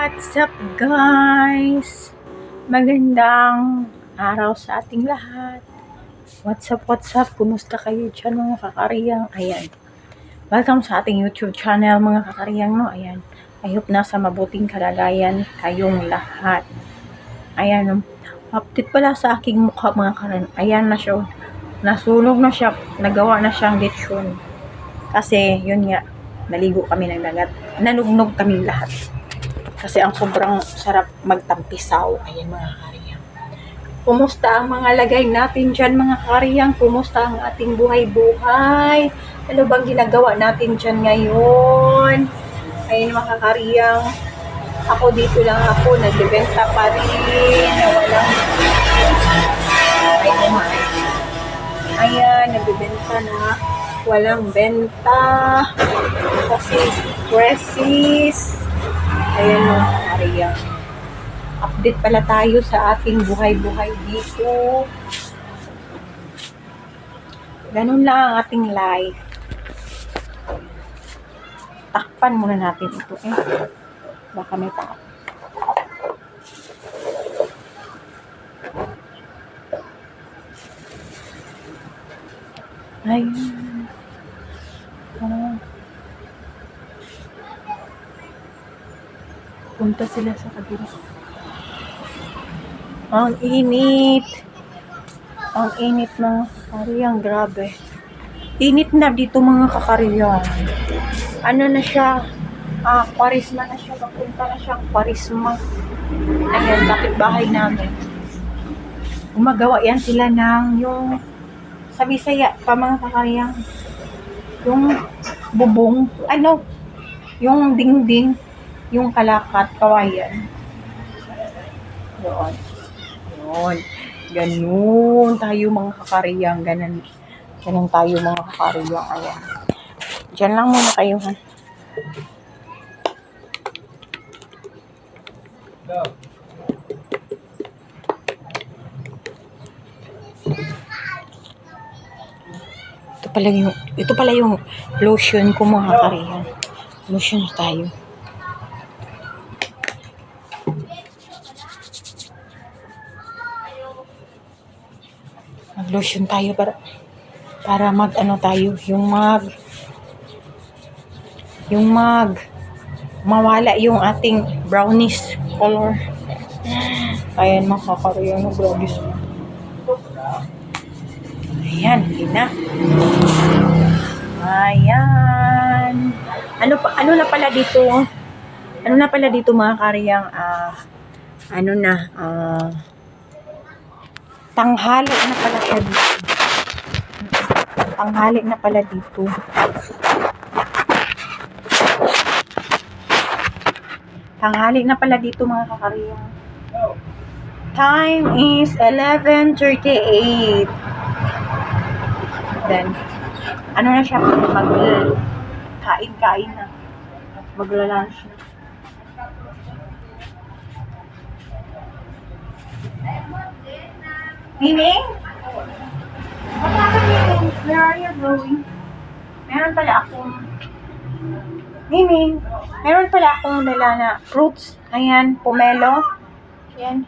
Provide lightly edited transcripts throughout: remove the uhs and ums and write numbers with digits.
What's up guys? Magandang araw sa ating lahat. What's up? Kumusta kayo dyan mga kakariyang? Ayan. Welcome sa ating YouTube channel mga kakariyang, no? Ayan. I hope nasa mabuting kalagayan kayong lahat. Ayan. Update pala sa aking mukha mga kakariyang. Ayan na siya. Nasunog na siya. Nagawa na siyang lechon. Kasi yun nga. Naligo kami ng dagat. Nanugnog kami lahat. Kasi ang sobrang sarap magtampisaw. Ayan mga kariyang. Kumusta ang mga lagay natin dyan mga kariyang? Kumusta ang ating buhay-buhay? Ano bang ginagawa natin dyan ngayon? Ayun mga kariyang. Ako dito lang ako. Nagbibenta pa rin. Walang... Ayan, nagbibenta na. Walang benta. Kasi crisis. Ayan mga kariyang. Update pala tayo sa ating buhay-buhay dito. Ganun lang ang ating life. Takpan muna natin ito Baka may tao. Ayun. Punta sila sa kabila. Ang init mga kakariyang, grabe. Init na dito mga kakariyang. Ano na siya? Kwarisma na siya. Papunta na siyang kwarisma. Ayan, kapitbahay namin. Gumagawa yan sila ng yung sa Bisaya pa mga kakariyang. Yung bubong. Yung dingding. Yung kalakat, kawayan. Yun. Ganun tayo mga kakariyang. Ganun tayo mga kakariyang. Ayan. Diyan lang muna kayo, ha? Ito pala yung lotion ko mga kakariyang. Lotion tayo. Mag-lotion tayo para tayo, mawala yung ating brownish color. Ayan mga kakariyang, brownish. Ayan, hindi na. Ayan. Ano na pala dito mga kariyang, tanghali na pala siya dito. Tanghali na pala dito. Tanghali na pala dito mga kakariyang. Time is 11:38. Then, na siya? Kain na. Magla-lunch na. Miming? Where are you going? Meron pala akong dala na fruits. Ayan, pomelo. Ayan.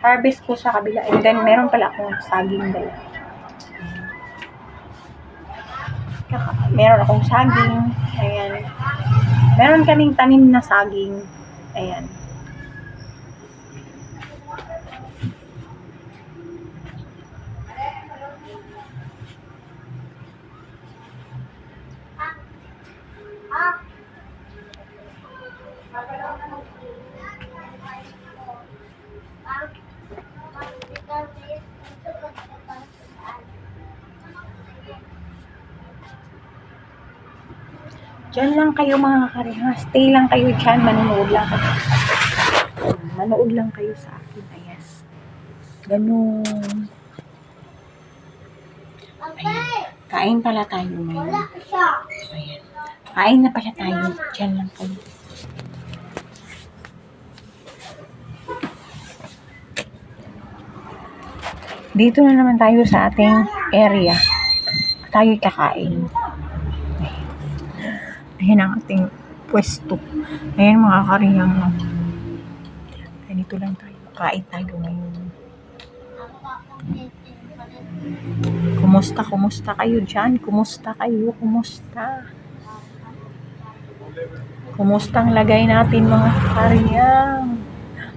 Harvest ko sa kabila. And then, meron pala akong saging dala. Meron akong saging. Ayan. Meron kaming tanim na saging. Ayan. Diyan lang kayo mga kakariyang. Stay lang kayo dyan. Manonood lang kayo sa akin. Ayan. Ganun. Ayan. Kain pala tayo ngayon. Ayan. Kain na pala tayo. Diyan lang kayo. Dito na naman tayo sa ating area. Tayo kakain. Ayan ang ating pwesto. Ayan mga kariyang. ganito lang tayo. Kain tayo ngayon. Kumusta kayo dyan? Kumusta kayo? Kumusta ang lagay natin mga kakariyang?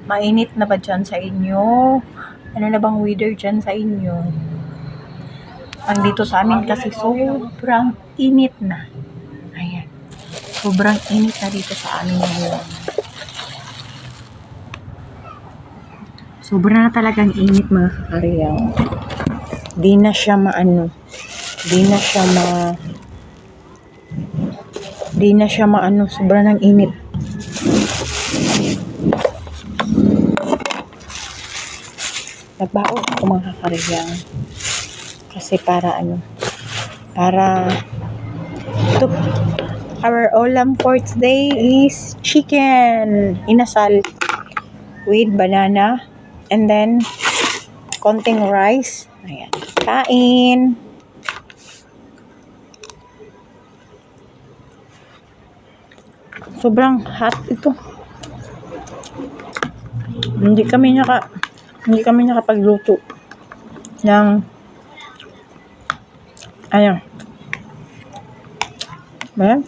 Mainit na ba dyan sa inyo? Ano na bang weather dyan sa inyo? Ang dito sa amin kasi sobrang init na. Ayan. Sobrang init na dito sa amin ngayon. Sobrang na talagang init mga kakariyang. Di na siya maano. Sobrang ng init. Nagbaon ako mga kakariyang. Kasi para ito, our ulam for today is chicken inasal with banana and then konting rice. Ayan, kain. Sobrang hot ito. Hindi kami nakapagluto ng ayan. Ayan.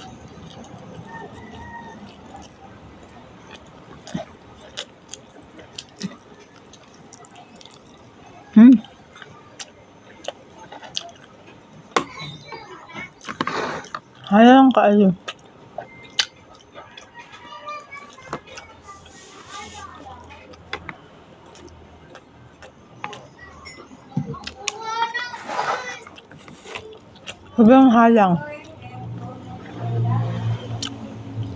Hayang kayo. Sobrang halang.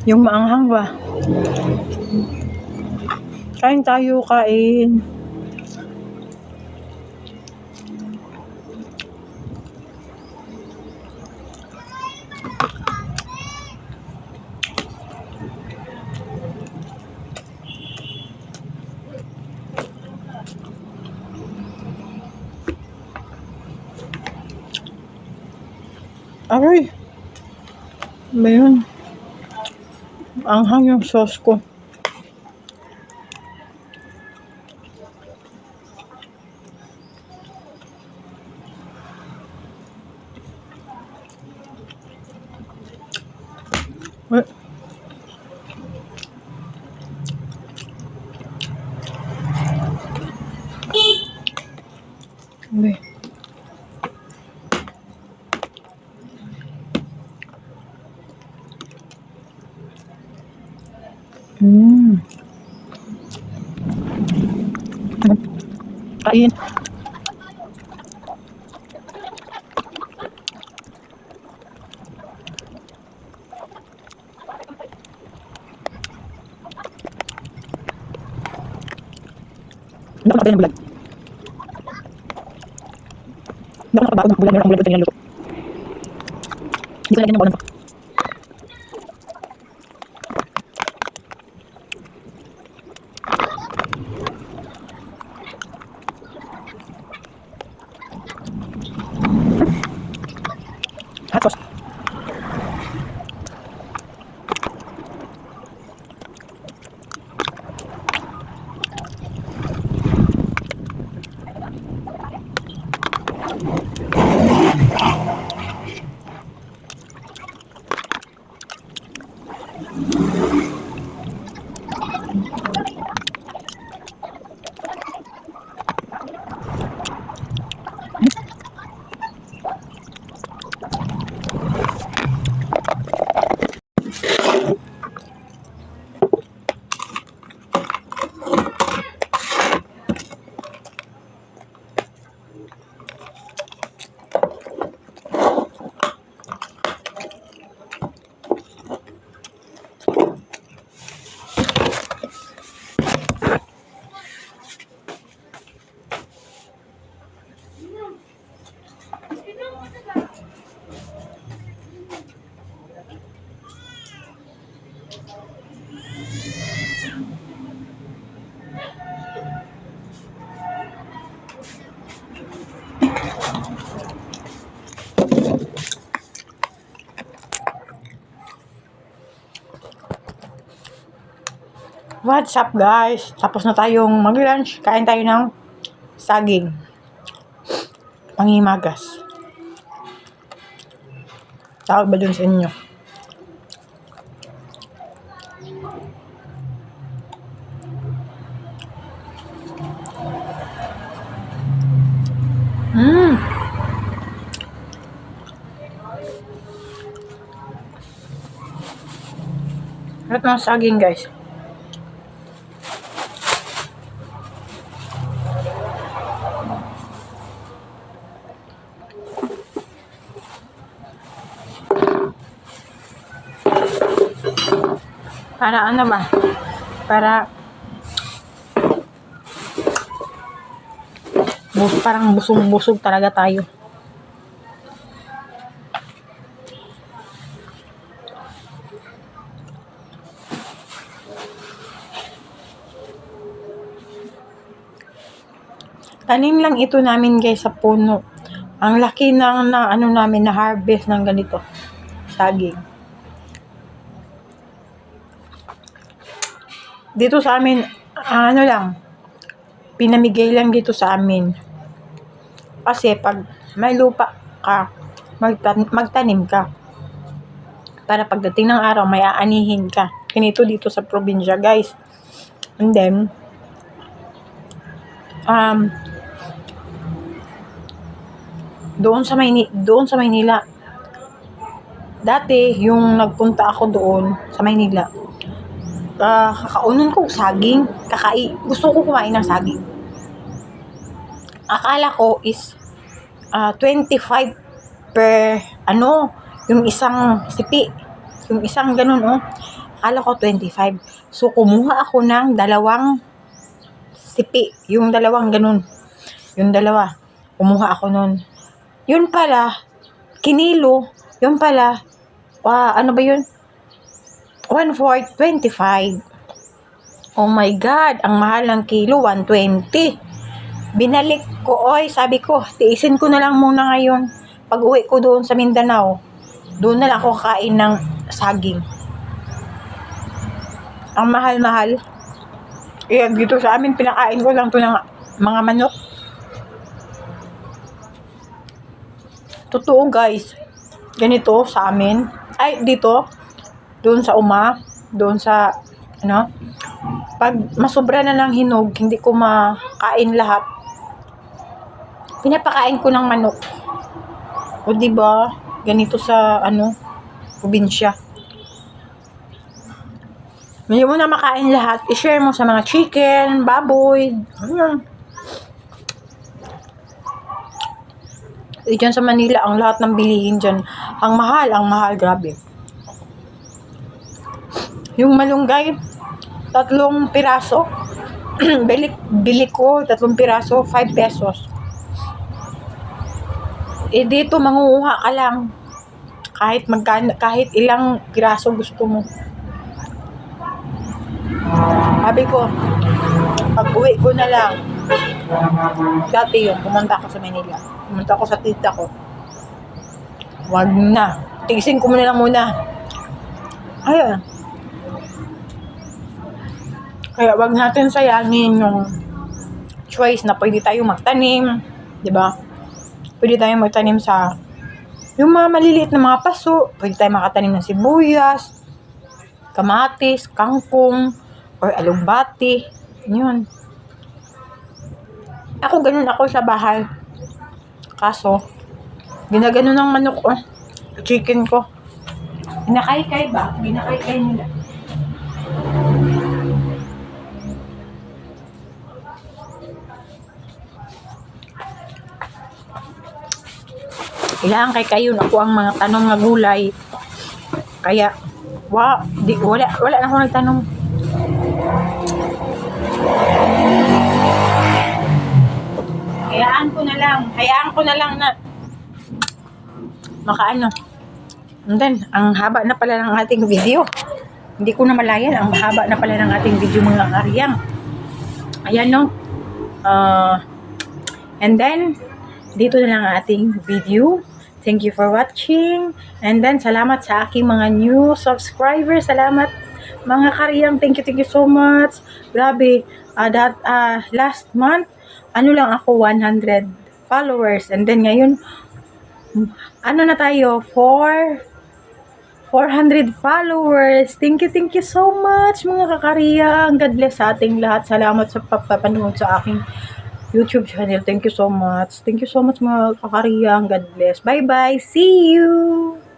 Yung maanghang ba? Kain tayo, kain. Aray! Ba yun? Anghang yung sauce ko. Wait. Okay. Kain. Hindi ako nakapagay ng bulag. Hindi ako nakapagbaon ng bulag. Meron akong bulag na luto. Hindi ko nalagyan ng bawang pa. Hot sauce. What's up guys? Tapos na tayong mag-lunch. Kain tayo ng saging. Pangimagas. Tawag ba dun sa inyo? Sarap ng saging guys. Para ano ba? Parang busog-busog talaga tayo. Tanim lang ito namin guys sa puno. Ang laki ng namin na harvest ng ganito. Saging. Dito sa amin, pinamigay lang dito sa amin. Kasi pag may lupa ka, magtanim ka. Para pagdating ng araw, may aanihin ka. Ganito dito sa probinsya, guys. And then, doon sa Maynila, dati, yung nagpunta ako doon sa Maynila, kakaunan ko saging. Gusto ko kumain ng saging. Akala ko is 25 per yung isang sipi. Yung isang ganun, Akala ko 25. So, kumuha ako ng 2 sipi. Yung 2 ganun. Yung 2. Kumuha ako nun. Yun pala, kinilo. Yun pala, ano ba yun? 1/4, 25. Oh my God, ang mahal ng kilo, 120. Binalik ko, sabi ko, tiisin ko na lang muna ngayon. Pag uwi ko doon sa Mindanao, doon na lang ako kain ng saging. Ang mahal-mahal. Dito sa amin, pinakain ko lang to ng mga manok. Totoo guys, ganito sa amin. Dito, doon sa doon sa, pag masobra na ng hinog, hindi ko makain lahat. Pinapakain ko ng manok. O diba, ganito sa, probinsya. Hindi mo na makain lahat, i-share mo sa mga chicken, baboy, Diyan sa Manila, ang lahat ng bilihin dyan, ang mahal, grabe. Yung malunggay, 3 piraso. Bili ko, 3 piraso, 5 pesos. Dito, manguha ka lang. Kahit ilang piraso gusto mo. Sabi ko, pag uwi ko na lang. Dati yun, pumunta ako sa Manila. Pumunta ako sa tita ko. Wag na. Tigisin ko muna. Ayun. Kaya wag natin sayangin yung choice na pwede tayong magtanim, 'di ba? Pwede tayong magtanim sa yung mga maliliit na mga paso, pwede tayong makatanim ng sibuyas, kamatis, kangkong, or alugbati. Yun. Ganun ako sa bahay. Kaso, ginagano ng manok chicken ko. Ginakaykay nila. Ilang kay kayo ako ang mga tanong nga gulay. Kaya wala na ako nagtanong. Hayaan ko na lang na makaano. And then, ang haba na pala ng ating video. Hindi ko na malayan, ang haba na pala ng ating video mga karyang. Ayan and then, dito na lang ang ating video. Thank you for watching. And then, salamat sa aking mga new subscribers. Salamat Mga kariyang, thank you so much. Grabe, last month, ano lang ako, 100 followers. And then ngayon, ano na tayo, 400 followers. Thank you so much mga kakariyang. God bless sa ating lahat. Salamat sa papanood sa aking YouTube channel. Thank you so much. Thank you so much mga kakariyang. God bless. Bye-bye. See you!